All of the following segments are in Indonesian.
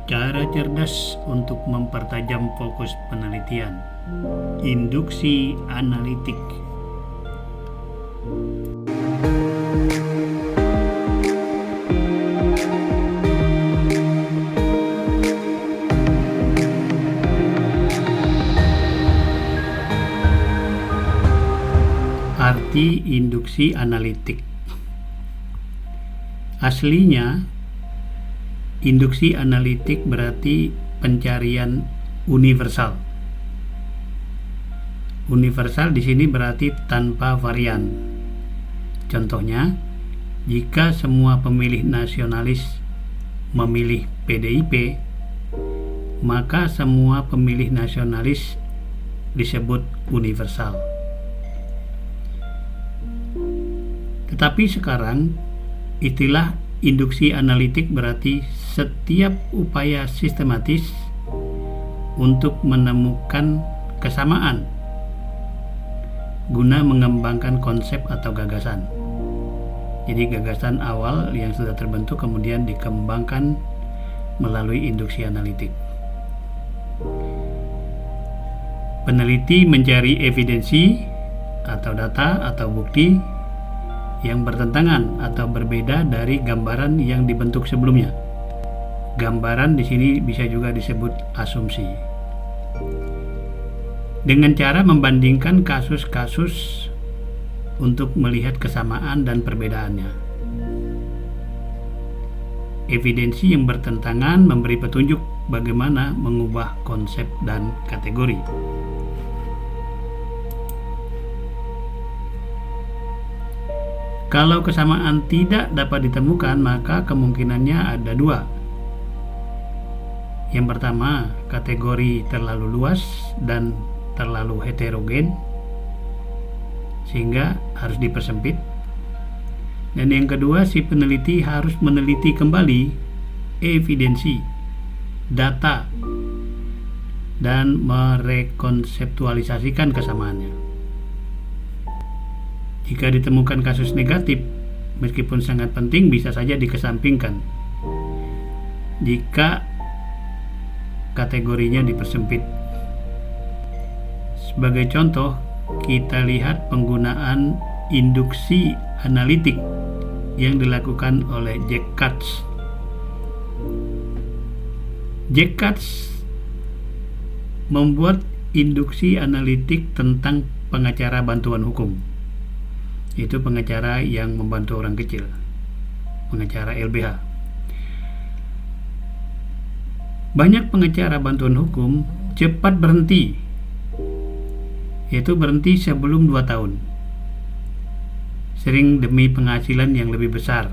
Cara cerdas untuk mempertajam fokus penelitian. Induksi analitik. Arti induksi analitik. Aslinya, induksi analitik berarti pencarian universal. Universal di sini berarti tanpa varian. Contohnya, jika semua pemilih nasionalis memilih PDIP, maka semua pemilih nasionalis disebut universal. Tetapi sekarang, istilah induksi analitik berarti setiap upaya sistematis untuk menemukan kesamaan guna mengembangkan konsep atau gagasan. Jadi gagasan awal yang sudah terbentuk kemudian dikembangkan melalui induksi analitik. Peneliti mencari evidensi atau data atau bukti yang bertentangan atau berbeda dari gambaran yang dibentuk sebelumnya. Gambaran di sini bisa juga disebut asumsi. Dengan cara membandingkan kasus-kasus untuk melihat kesamaan dan perbedaannya. Evidensi yang bertentangan memberi petunjuk bagaimana mengubah konsep dan kategori. Kalau kesamaan tidak dapat ditemukan, maka kemungkinannya ada dua. Yang pertama, kategori terlalu luas dan terlalu heterogen, sehingga harus dipersempit. Dan yang kedua, si peneliti harus meneliti kembali evidensi, data, dan merekonseptualisasikan kesamaannya. Jika ditemukan kasus negatif, meskipun sangat penting, bisa saja dikesampingkan jika kategorinya dipersempit. Sebagai contoh, kita lihat penggunaan induksi analitik yang dilakukan oleh Jack Katz. Jack Katz membuat induksi analitik tentang pengacara bantuan hukum. Itu pengacara yang membantu orang kecil, pengacara LBH. Banyak pengacara bantuan hukum cepat berhenti, yaitu berhenti sebelum 2 tahun, sering demi penghasilan yang lebih besar.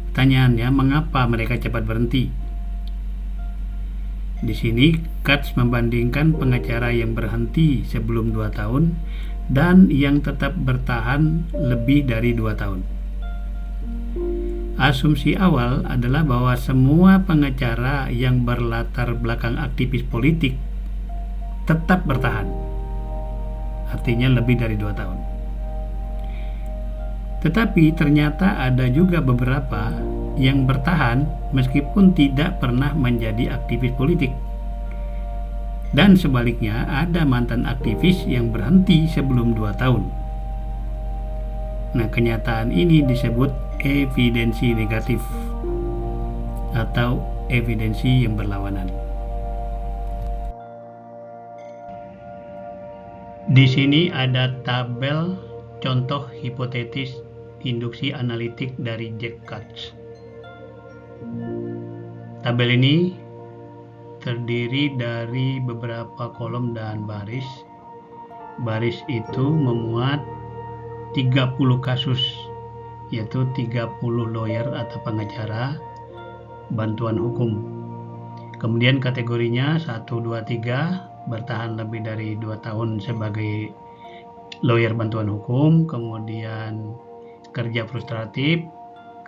Pertanyaannya, mengapa mereka cepat berhenti? Di sini Katz membandingkan pengacara yang berhenti sebelum 2 tahun dan yang tetap bertahan lebih dari 2 tahun. Asumsi awal adalah bahwa semua pengacara yang berlatar belakang aktivis politik tetap bertahan, artinya lebih dari 2 tahun. Tetapi ternyata ada juga beberapa yang bertahan meskipun tidak pernah menjadi aktivis politik. Dan sebaliknya, ada mantan aktivis yang berhenti sebelum 2 tahun. Nah, kenyataan ini disebut evidensi negatif atau evidensi yang berlawanan. Di sini ada tabel contoh hipotetis induksi analitik dari Jack Katz. Tabel ini terdiri dari beberapa kolom dan baris. Baris itu memuat 30 kasus, yaitu 30 lawyer atau pengacara bantuan hukum. Kemudian kategorinya 1, 2, 3, bertahan lebih dari 2 tahun sebagai lawyer bantuan hukum, kemudian kerja frustratif,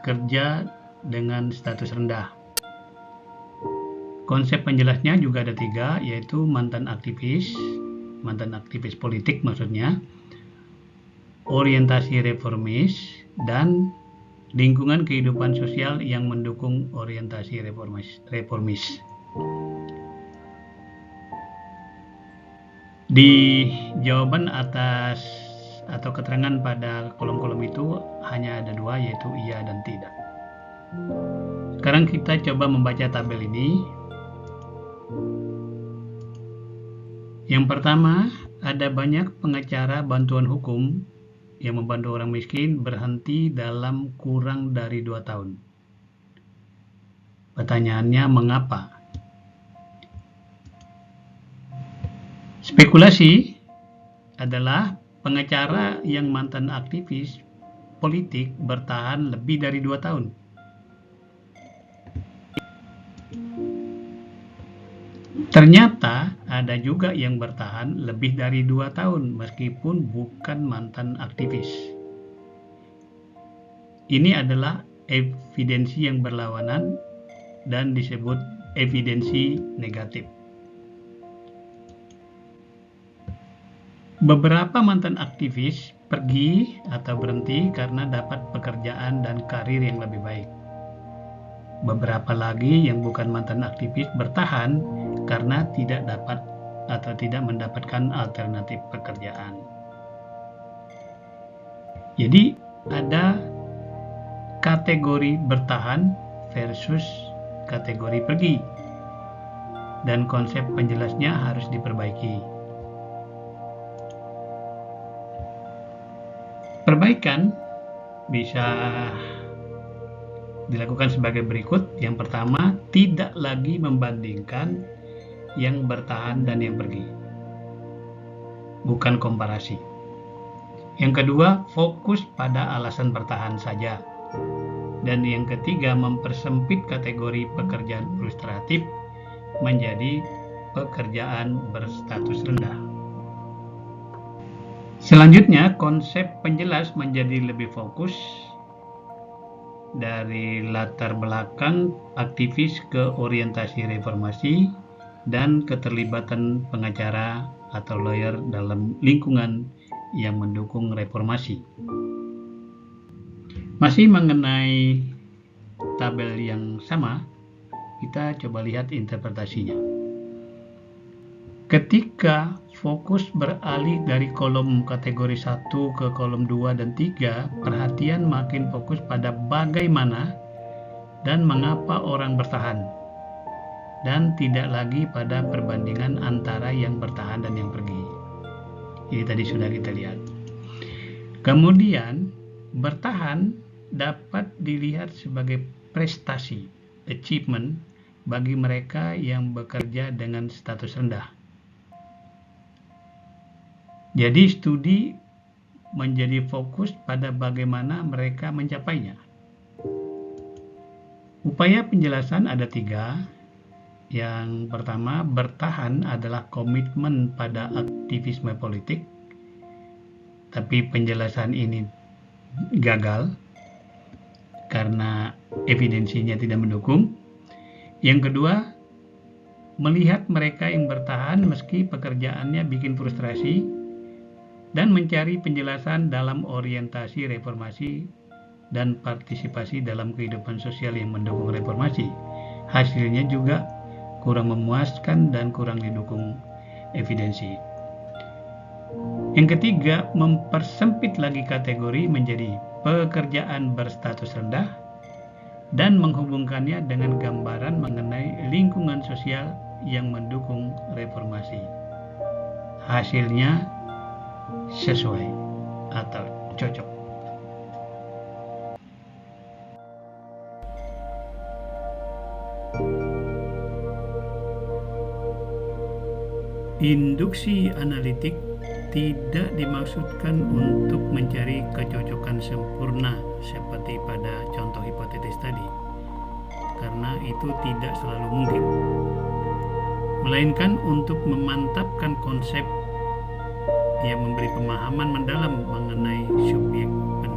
kerja dengan status rendah. Konsep penjelasnya juga ada 3, yaitu mantan aktivis politik maksudnya, orientasi reformis, dan lingkungan kehidupan sosial yang mendukung orientasi reformis. Di jawaban atas atau keterangan pada kolom-kolom itu hanya ada dua, yaitu iya dan tidak. Sekarang kita coba membaca tabel ini. Yang pertama, ada banyak pengacara bantuan hukum yang membantu orang miskin berhenti dalam kurang dari 2 tahun. Pertanyaannya, mengapa? Spekulasi adalah pengacara yang mantan aktivis politik bertahan lebih dari 2 tahun. Ternyata ada juga yang bertahan lebih dari 2 tahun meskipun bukan mantan aktivis. Ini adalah evidensi yang berlawanan dan disebut evidensi negatif. Beberapa mantan aktivis pergi atau berhenti karena dapat pekerjaan dan karir yang lebih baik. Beberapa lagi yang bukan mantan aktivis bertahan karena tidak dapat atau tidak mendapatkan alternatif pekerjaan. Jadi ada kategori bertahan versus kategori pergi, dan konsep penjelasnya harus diperbaiki. Perbaikan bisa dilakukan sebagai berikut. Yang pertama, tidak lagi membandingkan yang bertahan dan yang pergi, bukan komparasi. Yang kedua, fokus pada alasan bertahan saja. Dan yang ketiga, mempersempit kategori pekerjaan frustratif menjadi pekerjaan berstatus rendah. Selanjutnya, konsep penjelas menjadi lebih fokus dari latar belakang aktivis ke orientasi reformasi dan keterlibatan pengacara atau lawyer dalam lingkungan yang mendukung reformasi. Masih mengenai tabel yang sama, kita coba lihat interpretasinya. Ketika fokus beralih dari kolom kategori 1 ke kolom 2 dan 3, perhatian makin fokus pada bagaimana dan mengapa orang bertahan, dan tidak lagi pada perbandingan antara yang bertahan dan yang pergi. Ini tadi sudah kita lihat. Kemudian, bertahan dapat dilihat sebagai prestasi, achievement, bagi mereka yang bekerja dengan status rendah. Jadi studi menjadi fokus pada bagaimana mereka mencapainya. Upaya penjelasan ada 3. Yang pertama, bertahan adalah komitmen pada aktivisme politik, tapi penjelasan ini gagal karena evidensinya tidak mendukung. Yang kedua, melihat mereka yang bertahan meski pekerjaannya bikin frustrasi, dan mencari penjelasan dalam orientasi reformasi dan partisipasi dalam kehidupan sosial yang mendukung reformasi. Hasilnya juga kurang memuaskan dan kurang didukung evidensi. Yang ketiga, mempersempit lagi kategori menjadi pekerjaan berstatus rendah dan menghubungkannya dengan gambaran mengenai lingkungan sosial yang mendukung reformasi. Hasilnya sesuai atau cocok. Induksi analitik tidak dimaksudkan untuk mencari kecocokan sempurna seperti pada contoh hipotetis tadi, karena itu tidak selalu mungkin, melainkan untuk memantapkan konsep yang memberi pemahaman mendalam mengenai subjek penelitian.